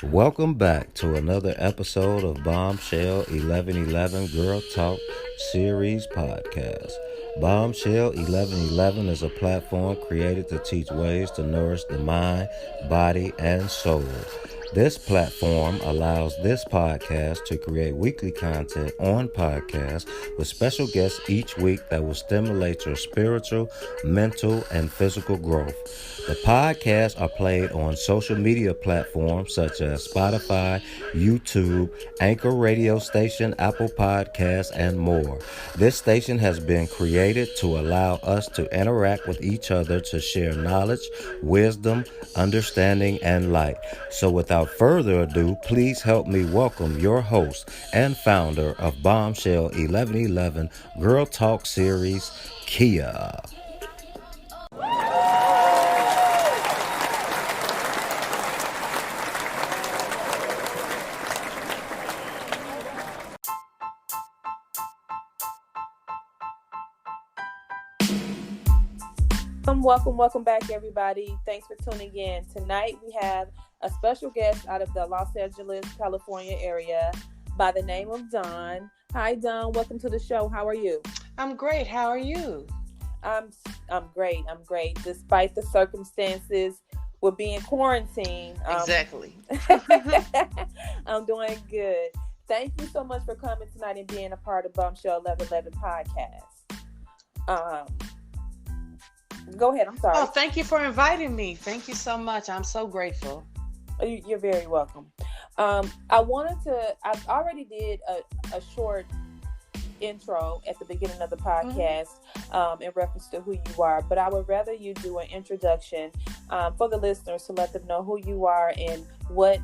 Welcome back to another episode of Bombshell 1111 Girl Talk Series Podcast. Bombshell 1111 is a platform created to teach ways to nourish the mind, body, and soul. This platform allows this podcast to create weekly content on podcasts with special guests each week that will stimulate your spiritual, mental, and physical growth. The podcasts are played on social media platforms such as Spotify, YouTube, Anchor Radio Station, Apple Podcasts, and more. This station has been created to allow us to interact with each other to share knowledge, wisdom, understanding, and light. So without further ado, please help me welcome your host and founder of Bombshell 1111 Girl Talk Series, Kia. Welcome back, everybody. Thanks for tuning in. Tonight we have a special guest out of the Los Angeles, California area by the name of Dawn. Hi, Dawn. Welcome to the show. How are you? I'm great. How are you? I'm great. Despite the circumstances with being quarantined. Exactly. I'm doing good. Thank you so much for coming tonight and being a part of Bombshell 1111 podcast. Go ahead. I'm sorry. Oh, thank you for inviting me. Thank you so much. I'm so grateful. You're very welcome. I've already did a short intro at the beginning of the podcast in reference to who you are, but I would rather you do an introduction for the listeners to let them know who you are and what,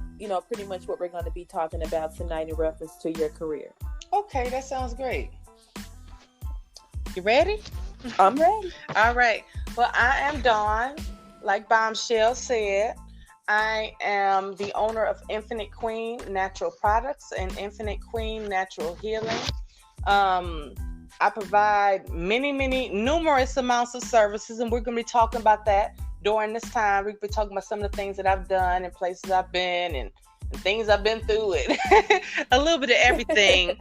pretty much what we're going to be talking about tonight in reference to your career. Okay, that sounds great. You ready? I'm ready. All right. Well, I am Dawn. Like Bombshell said, I am the owner of Infinite Queen Natural Products and Infinite Queen Natural Healing. I provide numerous amounts of services, and we're going to be talking about that during this time. We'll be talking about some of the things that I've done and places I've been and things I've been through and a little bit of everything.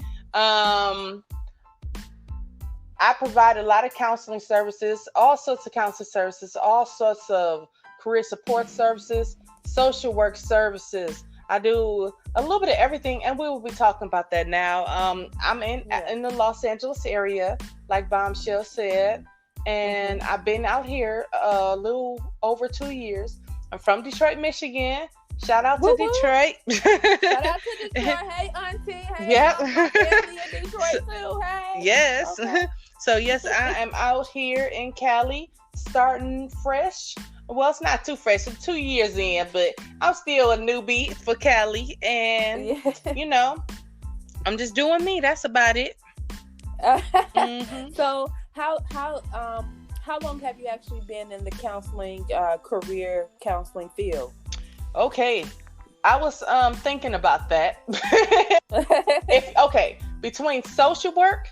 I provide a lot of counseling services, all sorts of counseling services, all sorts of career support services, social work services. I do a little bit of everything, and we will be talking about that now. I'm in the Los Angeles area, like Bombshell said, and I've been out here a little over 2 years. I'm from Detroit, Michigan. Shout out to Detroit. Shout out to Detroit. Hey, Auntie. Hey, yep. Family in Detroit too. Hey. Yes. Okay. So yes, I am out here in Cali, starting fresh. Well, it's not too fresh. I'm 2 years in, but I'm still a newbie for Cali, and I'm just doing me. That's about it. So how long have you actually been in the counseling career counseling field? Okay, I was thinking about that. Between social work,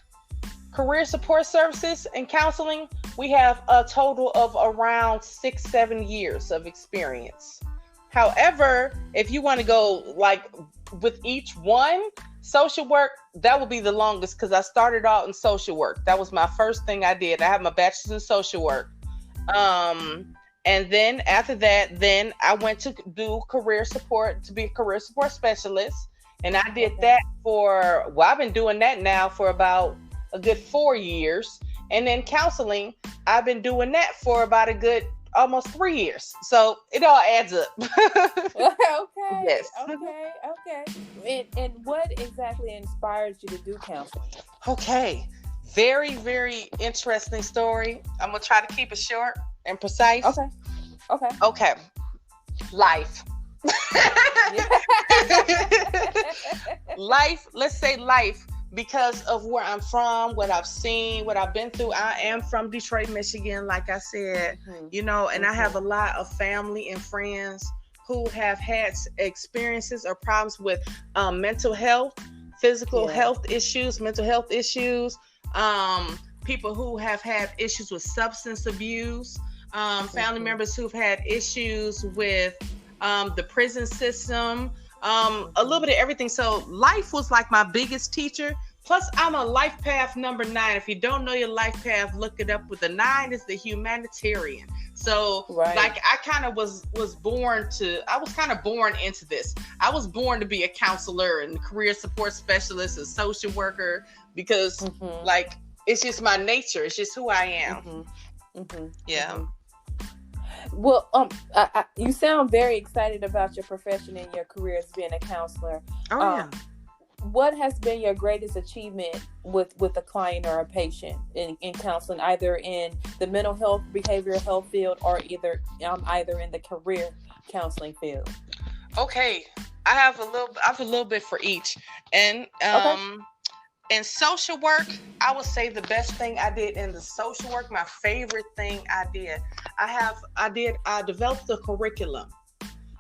career support services, and counseling, we have a total of around 6-7 years of experience. However, if you want to go like with each one, social work, that will be the longest because I started out in social work. That was my first thing I did. I have my bachelor's in social work. And then after that, then I went to do career support to be a career support specialist. And I did that I've been doing that now for about a good 4 years. And then counseling, I've been doing that for about a good almost 3 years. So it all adds up. Okay. Yes. Okay. And what exactly inspired you to do counseling? Okay. Very, very interesting story. I'm going to try to keep it short and precise. Okay. Life. Let's say life, because of where I'm from, what I've seen, what I've been through. I am from Detroit, Michigan, like I said, and I have a lot of family and friends who have had experiences or problems with mental health, physical health issues, mental health issues, people who have had issues with substance abuse, family members who've had issues with the prison system, a little bit of everything. So life was like my biggest teacher. Plus, I'm a life path number 9. If you don't know your life path, look it up. With the 9 is the humanitarian. So, like, I kind of was born into this. I was born to be a counselor and career support specialist and social worker because, like, it's just my nature. It's just who I am. Yeah. Well, you sound very excited about your profession and your career as being a counselor. Yeah. What has been your greatest achievement with a client or a patient in counseling, either in the mental health, behavioral health field, or either in the career counseling field? Okay, I have a little bit for each, and in social work, I would say the best thing I did in the social work, my favorite thing I did, I developed the curriculum.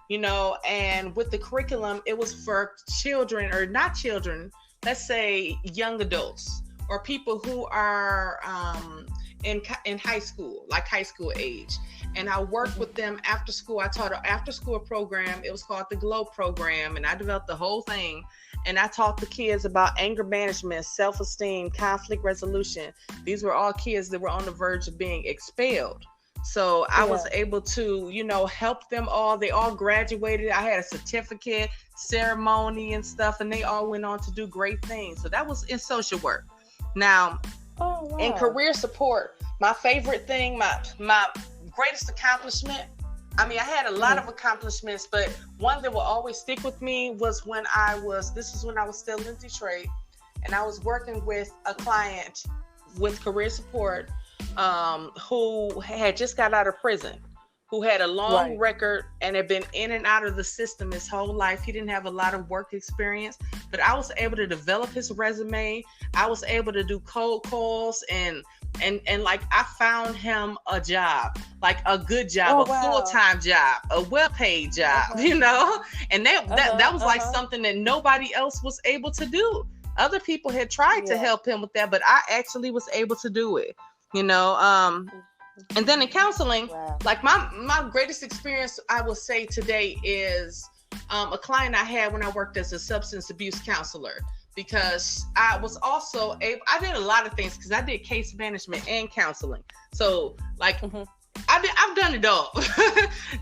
You know, and with the curriculum, it was for children, or not children, let's say young adults or people who are in high school, like high school age. And I worked with them after school. I taught an after school program. It was called the GLOW program. And I developed the whole thing. And I taught the kids about anger management, self-esteem, conflict resolution. These were all kids that were on the verge of being expelled. So I was able to, you know, help them all. They all graduated. I had a certificate, ceremony and stuff, and they all went on to do great things. So that was in social work. Now, in career support, my favorite thing, my greatest accomplishment, I mean, I had a lot of accomplishments, but one that will always stick with me was when this is when I was still in Detroit, and I was working with a client with career support who had just got out of prison, who had a long record and had been in and out of the system his whole life. He didn't have a lot of work experience, but I was able to develop his resume. I was able to do cold calls and like I found him a job, like a good job, full-time job, a well-paid job, you know, and that was like something that nobody else was able to do. Other people had tried to help him with that, but I actually was able to do it. You know, and then in counseling, like my greatest experience, I will say today is a client I had when I worked as a substance abuse counselor, because I was also I did a lot of things because I did case management and counseling. So like I've done it all,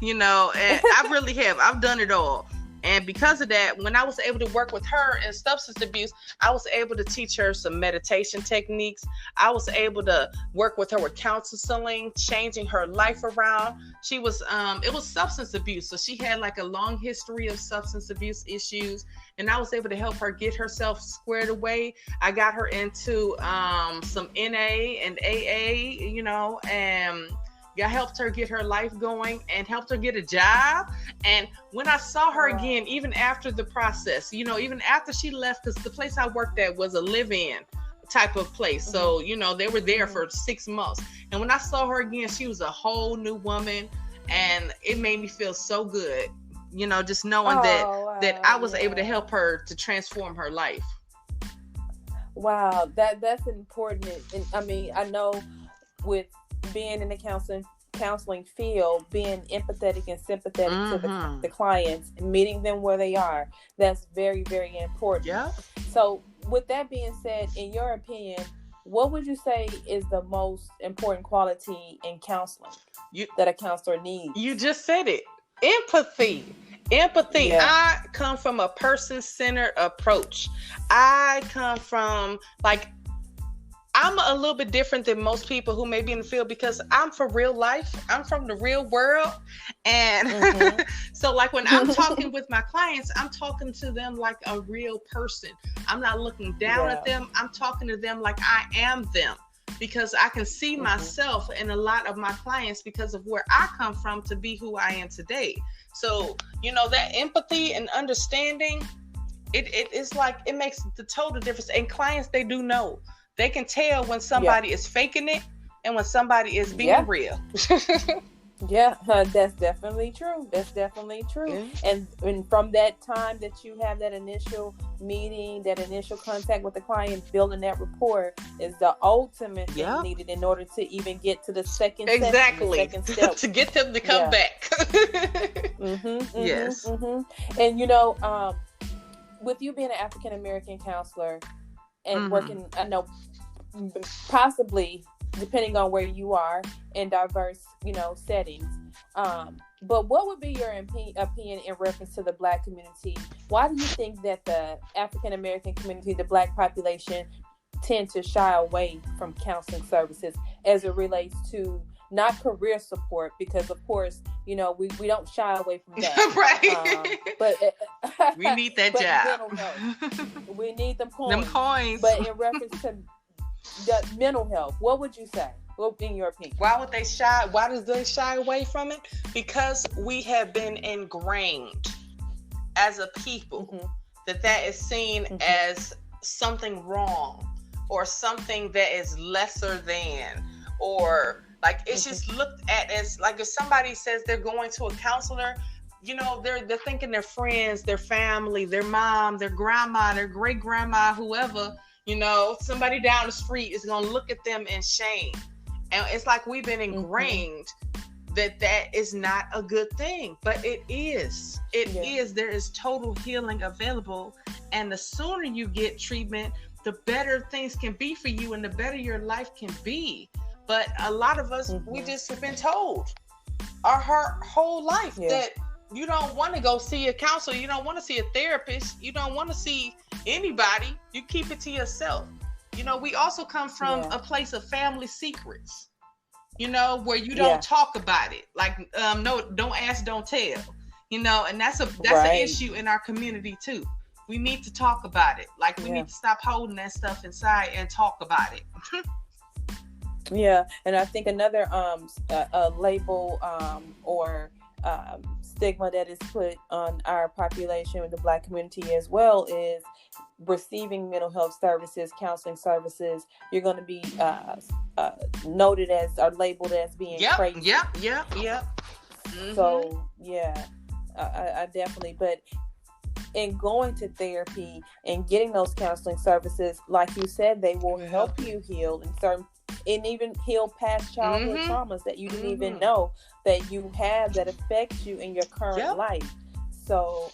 you know, and I really have. I've done it all. And because of that, when I was able to work with her in substance abuse, I was able to teach her some meditation techniques. I was able to work with her with counseling, changing her life around. She was, it was substance abuse. So she had like a long history of substance abuse issues. And I was able to help her get herself squared away. I got her into some NA and AA, you know, and I helped her get her life going and helped her get a job. And when I saw her again, even after the process, you know, even after she left, because the place I worked at was a live-in type of place. So, you know, they were there for 6 months. And when I saw her again, she was a whole new woman. And it made me feel so good, you know, just knowing that I was able to help her to transform her life. Wow, that's important. And I mean, I know with being in the counseling field, being empathetic and sympathetic to the clients, meeting them where they are, that's very, very important. Yeah. So with that being said, in your opinion, what would you say is the most important quality in counseling that a counselor needs? You just said it. Empathy. Yeah. I come from a person-centered approach. I come from I'm a little bit different than most people who may be in the field because I'm for real life. I'm from the real world. And so like when I'm talking with my clients, I'm talking to them like a real person. I'm not looking down at them. I'm talking to them like I am them, because I can see myself in a lot of my clients because of where I come from to be who I am today. So, you know, that empathy and understanding, it is like, it makes the total difference. And clients, they do know. They can tell when somebody is faking it and when somebody is being real. That's definitely true. Yeah. And from that time that you have that initial meeting, that initial contact with the client, building that rapport is the ultimate thing needed in order to even get to the second second step. To get them to come back. Yes. And you know, with you being an African American counselor and working, I know possibly depending on where you are in diverse, you know, settings. But what would be your opinion in reference to the Black community? Why do you think that the African American community, the Black population, tend to shy away from counseling services as it relates to not career support? Because of course, you know, we don't shy away from that. Right. But we need that job. We need them coins. Them coins. But in reference to the mental health, what would you say? What in your opinion? Why do they shy away from it? Because we have been ingrained as a people that is seen as something wrong or something that is lesser than, or like it's just looked at as like if somebody says they're going to a counselor, you know, they're thinking their friends, their family, their mom, their grandma, their great grandma, whoever, you know, somebody down the street is going to look at them in shame. And it's like we've been ingrained that is not a good thing, but it is. It is. There is total healing available. And the sooner you get treatment, the better things can be for you and the better your life can be. But a lot of us, we just have been told our whole life that you don't want to go see a counselor. You don't want to see a therapist. You don't want to see anybody. You keep it to yourself. You know, we also come from a place of family secrets, you know, where you don't talk about it. Like, no, don't ask, don't tell, you know, and that's an issue in our community too. We need to talk about it. Like we need to stop holding that stuff inside and talk about it. Yeah. And I think another label or stigma that is put on our population with the Black community as well is receiving mental health services, counseling services. You're going to be noted as or labeled as being crazy. So I definitely, but in going to therapy and getting those counseling services, like you said, they will help you heal and even heal past childhood traumas that you didn't even know that you have that affect you in your current life. So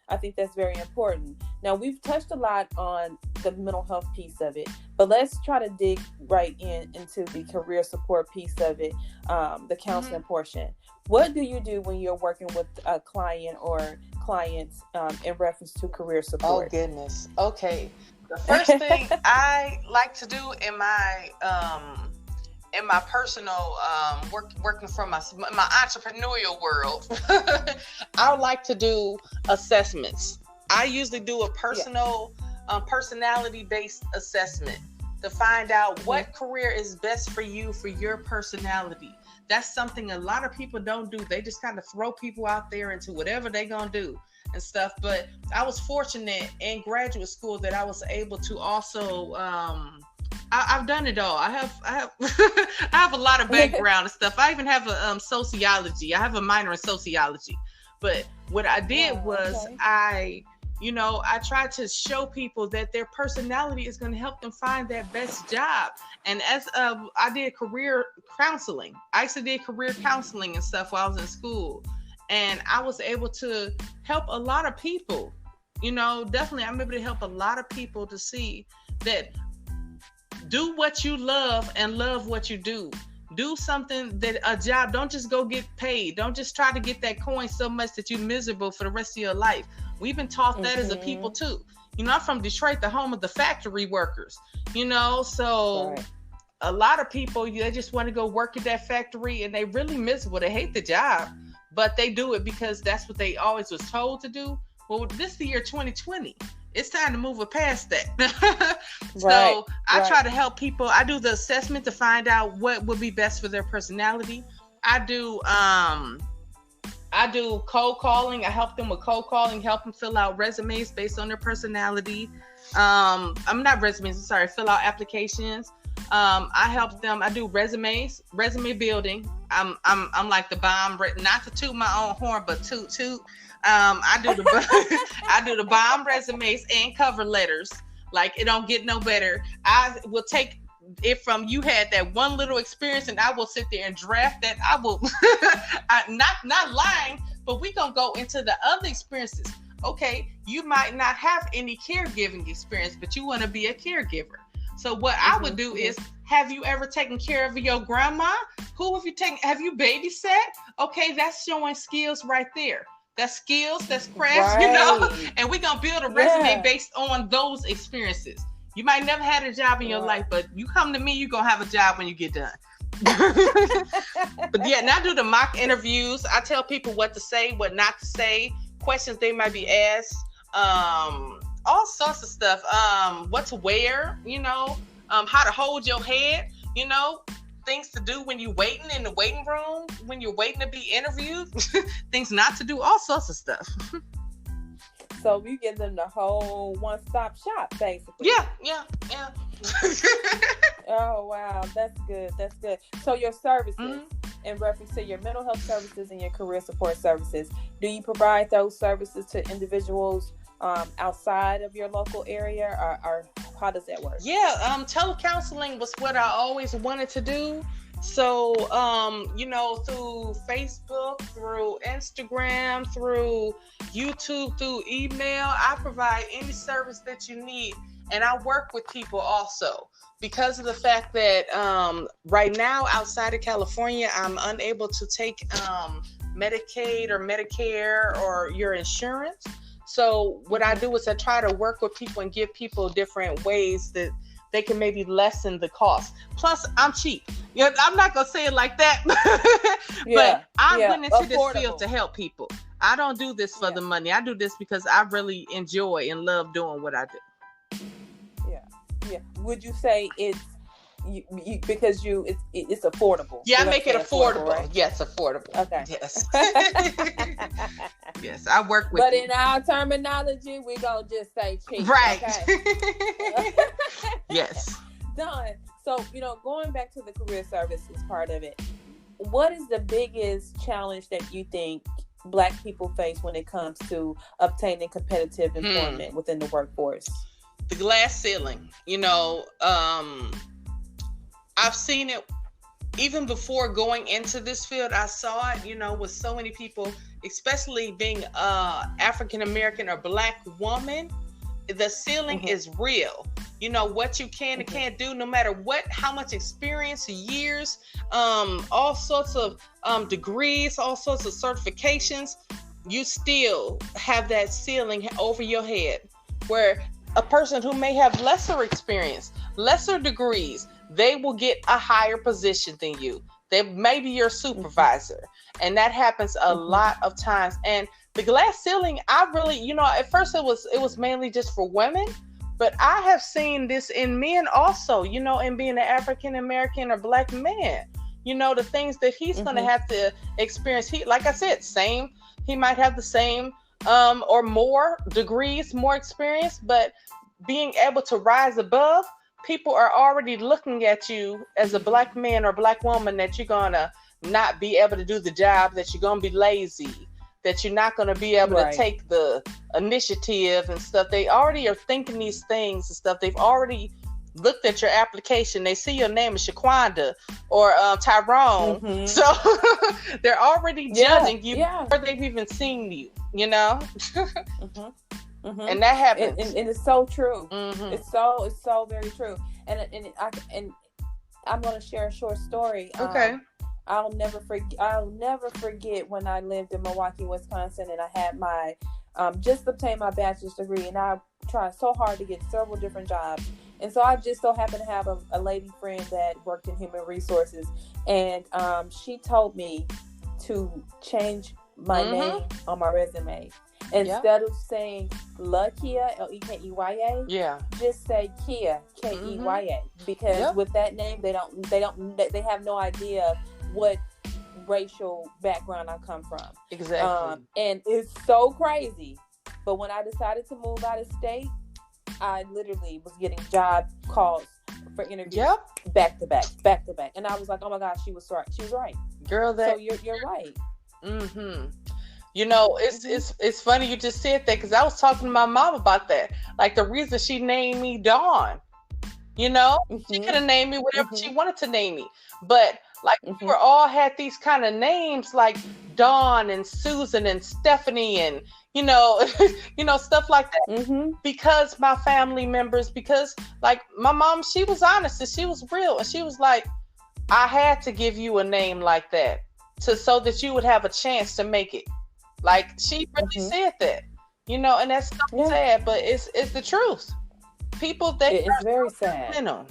I think that's very important. Now, we've touched a lot on the mental health piece of it, but let's try to dig right into the career support piece of it, the counseling portion. What do you do when you're working with a client or clients in reference to career support? Oh, goodness. Okay. The first thing I like to do in my personal working from my entrepreneurial world, I would like to do assessments. I usually do a personal personality-based assessment to find out what career is best for you, for your personality. That's something a lot of people don't do. They just kind of throw people out there into whatever they're going to do and stuff. But I was fortunate in graduate school that I was able to also I've done it all. I have I have a lot of background and stuff. I even have a sociology. I have a minor in sociology. But what I did was I tried to show people that their personality is going to help them find that best job. And as I did career counseling. I actually did career counseling and stuff while I was in school. And I was able to help a lot of people. You know, definitely I'm able to help a lot of people to see that do what you love and love what you do. Do something a job, don't just go get paid. Don't just try to get that coin so much that you're miserable for the rest of your life. We've been taught that as a people too. You know, I'm from Detroit, the home of the factory workers, you know, so a lot of people, they just want to go work at that factory and they really miserable. They hate the job, but they do it because that's what they always was told to do. Well, this is the year 2020. It's time to move it past that. So I try to help people. I do the assessment to find out what would be best for their personality. I do cold calling. I help them with cold calling, help them fill out resumes based on their personality. I'm not resumes, I'm sorry, fill out applications. I help them. I do resumes, resume building. I'm like the bomb, not to toot my own horn, but toot. I I do the bomb resumes and cover letters. Like, it don't get no better. I will take it from, you had that one little experience, and I will sit there and draft that. I will not lying, but we gonna go into the other experiences. Okay, you might not have any caregiving experience, but you want to be a caregiver. So what I would do is, have you ever taken care of your grandma? Who have you taken? Have you babysat? Okay, that's showing skills right there. That's skills, that's crafts, Right. and we're going to build a resume based on those experiences. You might never had a job in your life, but you come to me, you're going to have a job when you get done. But yeah, now I do the mock interviews. I tell people what to say, what not to say, questions they might be asked, all sorts of stuff. What to wear, how to hold your head, things to do when you're waiting in the waiting room, when you're waiting to be interviewed, things not to do, all sorts of stuff. So you give them the whole one-stop shop, basically. Yeah. Oh, wow. That's good. So your services, in reference to your mental health services and your career support services, do you provide those services to individuals outside of your local area, or how does that work? Yeah, telecounseling was what I always wanted to do. So, through Facebook, through Instagram, through YouTube, through email, I provide any service that you need. And I work with people also, because of the fact that right now outside of California, I'm unable to take Medicaid or Medicare or your insurance. So what I do is I try to work with people and give people different ways that they can maybe lessen the cost. Plus, I'm cheap. I'm not going to say it like that, but I went into this field to help people. I don't do this for the money. I do this because I really enjoy and love doing what I do. Yeah. Would you say it's because it's affordable? Yeah, I make it affordable. Right? Yes, affordable. Okay. Yes. Yes, I work with. But in our terminology, we gonna just say cheap. Right. Okay? Yes. Done. So going back to the career services part of it, what is the biggest challenge that you think Black people face when it comes to obtaining competitive employment within the workforce? The glass ceiling. I've seen it even before going into this field. I saw it, with so many people, especially being African American or Black woman. The ceiling is real. What you can and can't do, no matter how much experience, years, all sorts of degrees, all sorts of certifications, you still have that ceiling over your head, where a person who may have lesser experience, lesser degrees, they will get a higher position than you. They may be your supervisor. And that happens a lot of times. And the glass ceiling, I really, at first it was mainly just for women, but I have seen this in men also, in being an African American or Black man, the things that he's going to have to experience. Like I said, he might have the same or more degrees, more experience, but being able to rise above, people are already looking at you as a Black man or Black woman, that you're going to not be able to do the job, that you're going to be lazy, that you're not going to be able to take the initiative and stuff. They already are thinking these things and stuff. They've already looked at your application. They see your name is Shaquanda or Tyrone. So they're already judging you before they've even seen you, And that happens. And it's so true. It's so very true. And I'm going to share a short story. Okay. I'll never forget when I lived in Milwaukee, Wisconsin, and I had my just obtained my bachelor's degree, and I tried so hard to get several different jobs. And so I just so happened to have a lady friend that worked in human resources, and she told me to change my name on my resume. Instead of saying Lekeya, Lekeye, just say Kia, Keya, because with that name, they have no idea what racial background I come from. Exactly. And it's so crazy. But when I decided to move out of state, I literally was getting job calls for interviews back to back. And I was like, oh my gosh, she was right. She was right. Girl, so you're right. You know, it's funny you just said that, because I was talking to my mom about that. Like, the reason she named me Dawn, you know, she could have named me whatever she wanted to name me. But like, we were all had these kind of names like Dawn and Susan and Stephanie and, you know, stuff like that. Because my family members, because like my mom, she was honest and she was real. And she was like, I had to give you a name like that so that you would have a chance to make it. Like, she really said that, you know, and that's so sad, but it's the truth. People, it's very sad. You know.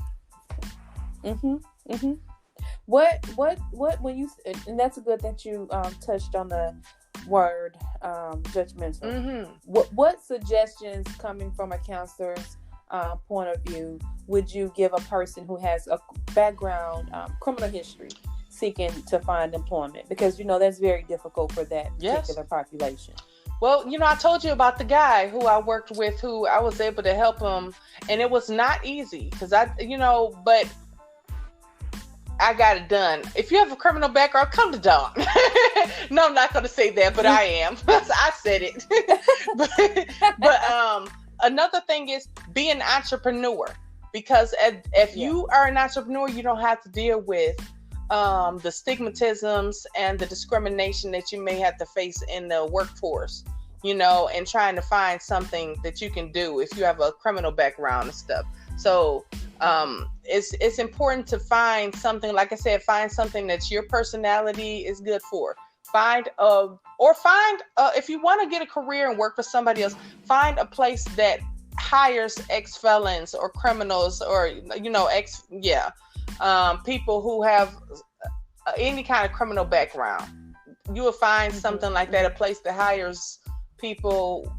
What when you, and that's good that you touched on the word judgmental. What suggestions, coming from a counselor's point of view, would you give a person who has a background criminal history seeking to find employment? Because, you know, that's very difficult for that particular population. Well, you know, I told you about the guy who I worked with, who I was able to help him, and it was not easy because but I got it done. If you have a criminal background, come to Dawn. No, I'm not going to say that, but I am. I said it. but another thing is be an entrepreneur, because if you are an entrepreneur, you don't have to deal with the stigmatisms and the discrimination that you may have to face in the workforce, you know, and trying to find something that you can do if you have a criminal background and stuff. So it's important to find something, like I said, find something that your personality is good for. Find if you want to get a career and work for somebody else, find a place that hires ex-felons or criminals, or, you know, people who have any kind of criminal background. You will find something like that, a place that hires people,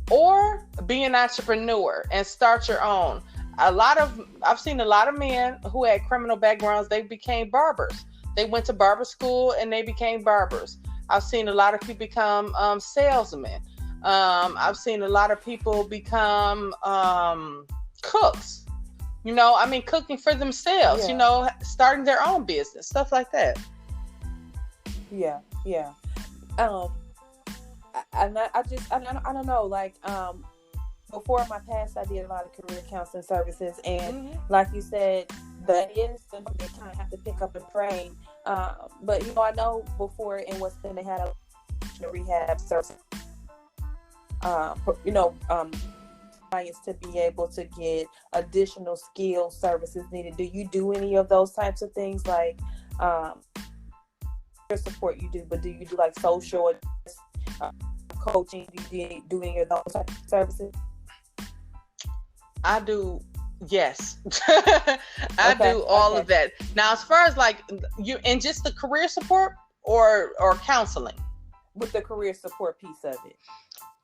or be an entrepreneur and start your own. I've seen a lot of men who had criminal backgrounds. They became barbers. They went to barber school and they became barbers. I've seen a lot of people become salesmen. I've seen a lot of people become cooks. You know, I mean, cooking for themselves, you know, starting their own business, stuff like that. Yeah. I don't know, like, before my past, I did a lot of career counseling services, and like you said, that is something they kind of have to pick up and train. But, you know, I know before in West End, they had a rehab service, clients to be able to get additional skill services needed. Do you do any of those types of things, like support you do, but do you do like social coaching? Do you do any of those types of services? I do, yes. I do all of that. Now, as far as like you, and just the career support or counseling? With the career support piece of it.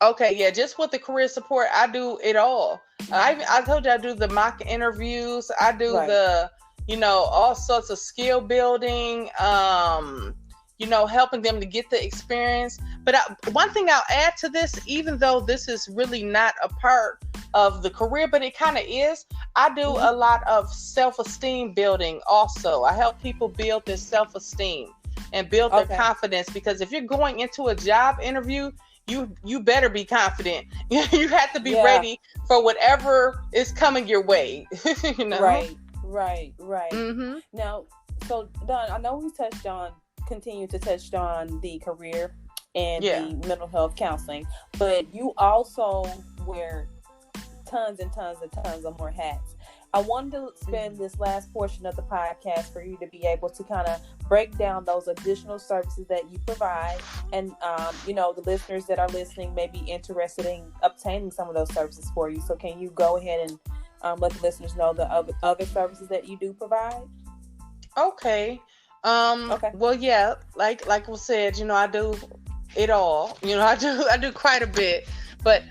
Okay, yeah, just with the career support, I do it all. I told you I do the mock interviews. I do the, you know, all sorts of skill building, you know, helping them to get the experience. But one thing I'll add to this, even though this is really not a part of the career, but it kind of is, I do a lot of self-esteem building also. I help people build their self-esteem and build their confidence, because if you're going into a job interview, you better be confident. You have to be ready for whatever is coming your way. You know? Right. Now, so Dawn, I know we continue to touch on the career and the mental health counseling, but you also wear tons and tons and tons of more hats. I wanted to spend this last portion of the podcast for you to be able to kind of break down those additional services that you provide. And, you know, the listeners that are listening may be interested in obtaining some of those services for you. So can you go ahead and let the listeners know the other services that you do provide? Okay. Well, yeah, like we said, you know, I do it all. You know, I do quite a bit. But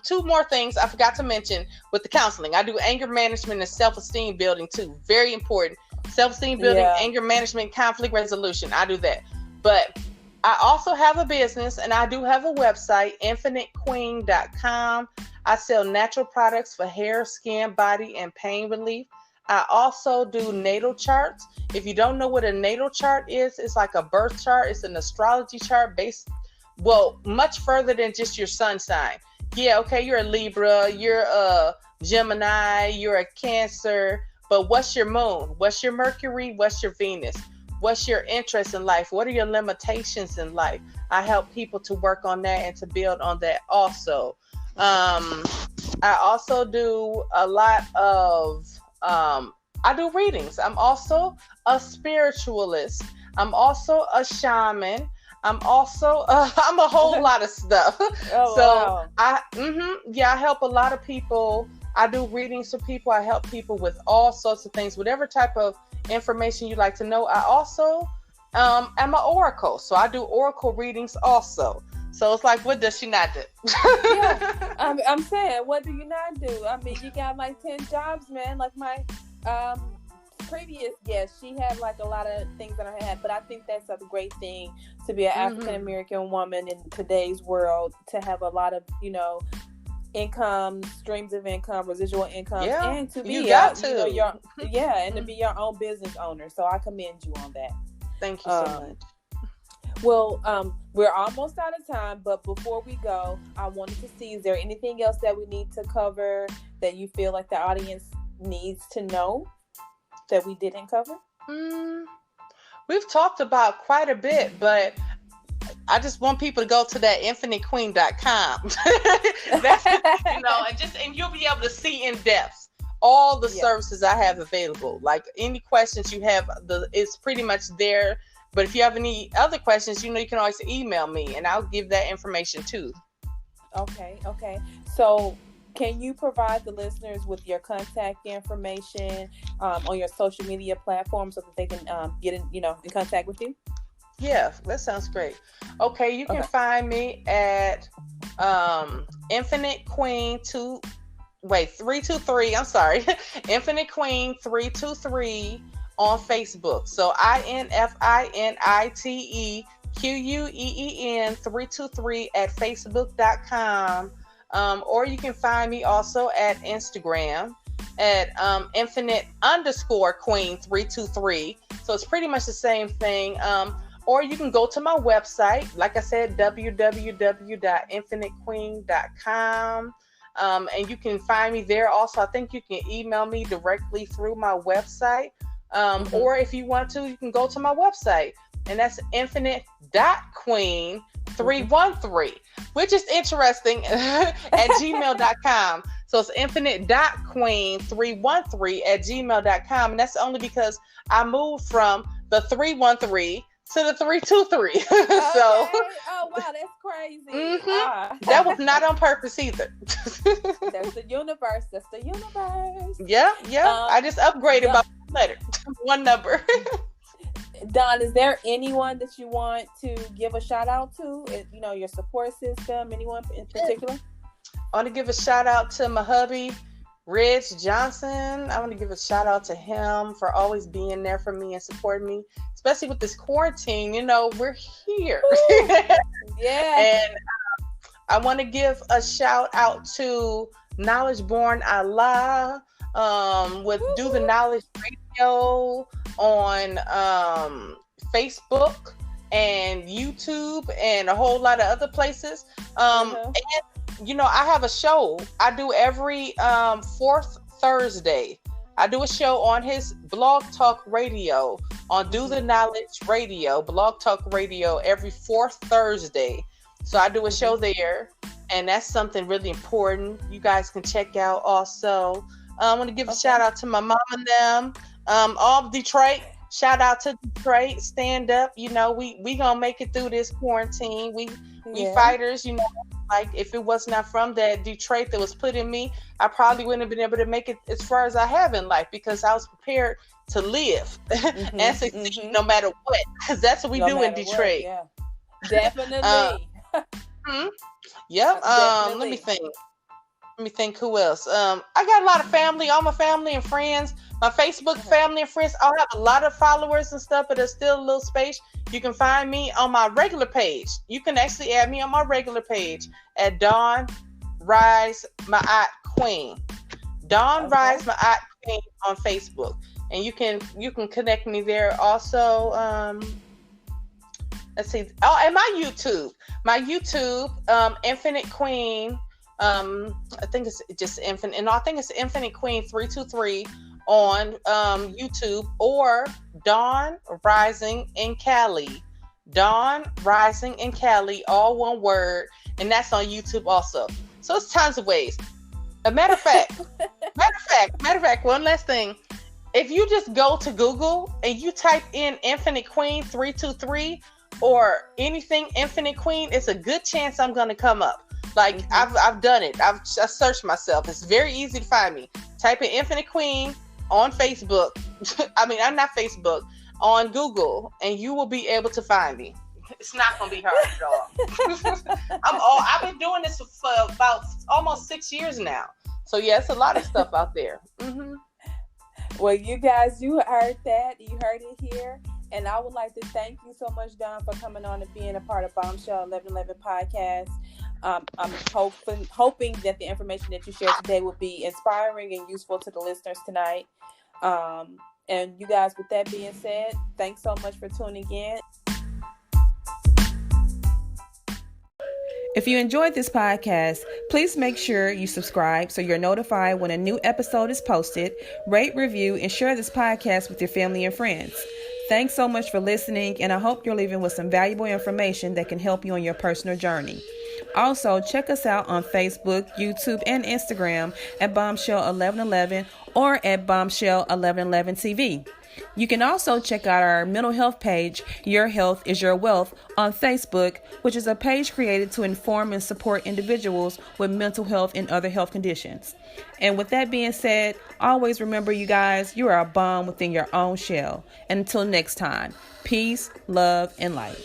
two more things I forgot to mention with the counseling. I do anger management and self-esteem building too. Very important. Self-esteem building, anger management, conflict resolution. I do that. But I also have a business, and I do have a website, infinitequeen.com. I sell natural products for hair, skin, body, and pain relief. I also do natal charts. If you don't know what a natal chart is, it's like a birth chart. It's an astrology chart based, well, much further than just your sun sign. Yeah, okay, you're a Libra, you're a Gemini, you're a Cancer, but what's your moon? What's your Mercury? What's your Venus? What's your interest in life? What are your limitations in life? I help people to work on that and to build on that also. I also do a lot of, I do readings. I'm also a spiritualist. I'm also a shaman. I'm also, I'm a whole lot of stuff. Oh, so wow. I help a lot of people. I do readings for people. I help people with all sorts of things, whatever type of information you'd like to know. I also am an oracle. So I do oracle readings also. So it's like, what does she not do? Yeah, I'm saying, what do you not do? I mean, you got like 10 jobs, man. Like my previous guest, she had like a lot of things that I had, but I think that's a great thing to be an African American woman in today's world, to have a lot of, income, streams of income, residual income, and to be to be your own business owner. So I commend you on that. Thank you so much. Well, we're almost out of time, but before we go, I wanted to see, is there anything else that we need to cover that you feel like the audience needs to know that we didn't cover? We've talked about quite a bit, but I just want people to go to that infinitequeen.com. That's, and you'll be able to see in depth all the services I have available. Like any questions you have, it's pretty much there. But if you have any other questions, you can always email me and I'll give that information too. Okay. So can you provide the listeners with your contact information on your social media platform so that they can get in contact with you? Yeah, that sounds great. Okay, you can find me at Infinite Queen 323. I'm sorry, Infinite Queen 323 on Facebook. So INFINITEQUEEN 323 at Facebook.com. Or you can find me also at Instagram at Infinite_Queen 323. So it's pretty much the same thing. Or you can go to my website, like I said, www.infinitequeen.com. And you can find me there. Also, I think you can email me directly through my website. Or if you want to, you can go to my website, and that's infinite.queen313, which is interesting, at gmail.com. So it's infinite.queen313 at gmail.com. And that's only because I moved from the 313 to the 323. Okay. So, oh wow, that's crazy. That was not on purpose either. That's the universe. Yeah. I just upgraded by one letter, one number. Don, is there anyone that you want to give a shout out to? Your support system, anyone in particular? I want to give a shout out to my hubby, Reg Johnson. I want to give a shout out to him for always being there for me and supporting me, especially with this quarantine. We're here. Yeah. And I want to give a shout out to Knowledge Born Allah with Do the Knowledge Radio on Facebook and YouTube and a whole lot of other places. And I have a show I do every fourth Thursday. I do a show on his Blog Talk Radio on Do the Knowledge Radio, Blog Talk Radio, every fourth Thursday. So I do a show there, and that's something really important you guys can check out also. I want to give a shout out to my mom and them, all of Detroit. Shout out to Detroit. Stand up. We gonna make it through this quarantine. We fighters. Like if it was not from that Detroit that was put in me, I probably wouldn't have been able to make it as far as I have in life, because I was prepared to live and succeed no matter what. Because that's what we do in Detroit. Yeah. Definitely. Yep. Let me think who else. I got a lot of family, all my family and friends. My Facebook family and friends, I'll have a lot of followers and stuff, but there's still a little space. You can find me on my regular page. You can actually add me on my regular page at Dawn Rise Ma'at Queen. Dawn Rise Ma'at Queen on Facebook, and you can connect me there also. Let's see. Oh, and my YouTube, Infinite Queen. I think it's just Infinite, and I think it's Infinite Queen 323 on YouTube, or Dawn Rising in Cali. Dawn Rising in Cali, all one word, and that's on YouTube also. So it's tons of ways. Matter of fact, one last thing. If you just go to Google and you type in Infinite Queen 323 or anything Infinite Queen, it's a good chance I'm going to come up. Like, I've done it. I've searched myself. It's very easy to find me. Type in Infinite Queen on Facebook. I mean, I'm not Facebook, on Google, and you will be able to find me. It's not going to be hard at all. I've been doing this for about almost 6 years now. So yeah, it's a lot of stuff out there. Mm-hmm. Well, you guys, you heard that. You heard it here. And I would like to thank you so much, Dawn, for coming on and being a part of Bombshell 1111 podcast. I'm hoping that the information that you shared today will be inspiring and useful to the listeners tonight. And you guys, with that being said, thanks so much for tuning in. If you enjoyed this podcast, please make sure you subscribe so you're notified when a new episode is posted. Rate, review, and share this podcast with your family and friends. Thanks so much for listening, and I hope you're leaving with some valuable information that can help you on your personal journey. Also, check us out on Facebook, YouTube, and Instagram at Bombshell 1111 or at Bombshell 1111 TV. You can also check out our mental health page, Your Health is Your Wealth, on Facebook, which is a page created to inform and support individuals with mental health and other health conditions. And with that being said, always remember, you guys, you are a bomb within your own shell. And until next time, peace, love, and light.